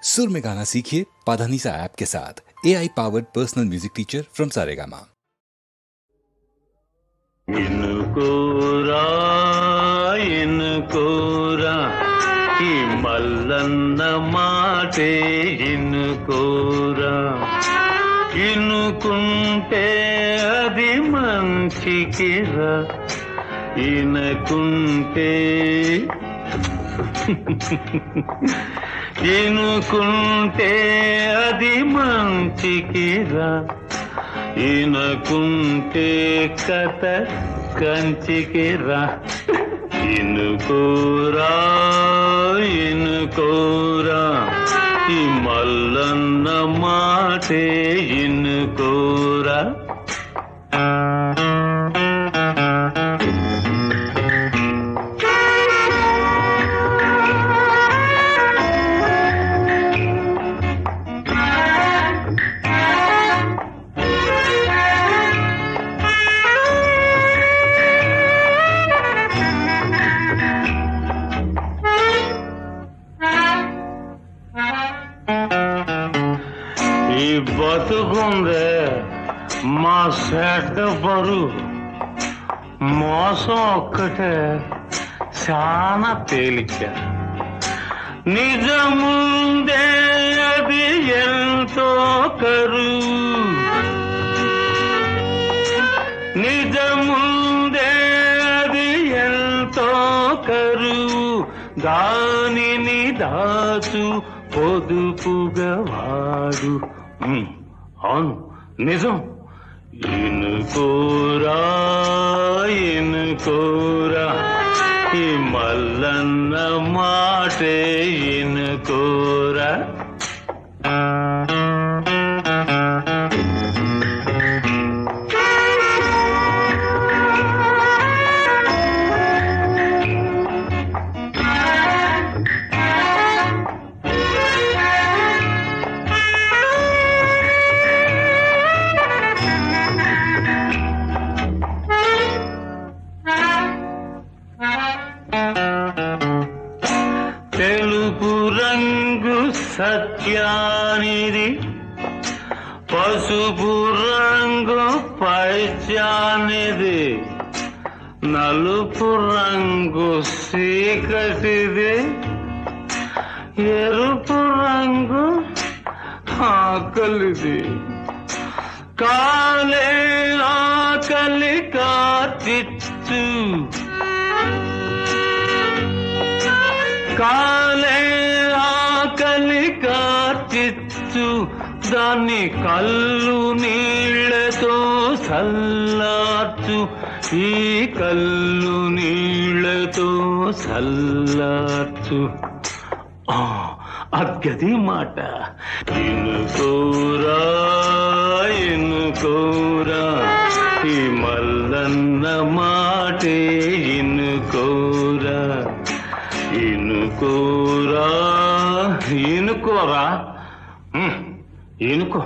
सुर में गाना सीखिए पाधानीसा ऐप के साथ। AI powered personal music teacher from Saregama. इनुकोरा इनुकोरा ఈ మల్లన్న మాటే ఇనుకోరా, ఇనుకుంటే అది మంచికిరా, ఇనుకుంటే ఇనుకుంటే అది మంచికిరా, ఇనుకుంటే కథ కంచికిరా. ఇనుకోరా ఇనుకోరా ఈ మల్లన్న మాటే ఇనుకోరా. ఈ బతుకుందే మా సేట బరు, మోసం ఒక్కటే చాలా తేలిక. నిజముందే అది ఎంతో కరువు, నిజముందే అది ఎంతో కరువు, దానిని దాచు పొదుపుగా వాడు. అవును నిజం. ఇనుకోరా ఇనుకోరా ఈ మల్లన్న మాటే ఇనుకోరా. తెలుపు రంగు సత్యానిది, పసుపు రంగు పైచానిది, నలుపు రంగు చీకటిది, ఎరుపు రంగు ఆకలిది. కాలే ఆకలి కాచిచ్చు, కాలే ఆకలి కార్చిచ్చు, దాన్ని కళ్ళు నీళ్లతో సల్లార్చు, ఈ కళ్ళు నీళ్లతో సల్లార్చు. అగ్గది మాట. ఇనుకోరా ఇనుకోరా ఈ మల్లన్న మాటే ఇనుకోరా. ఇనుకోరా ఇనుకోరా ఇనుకో.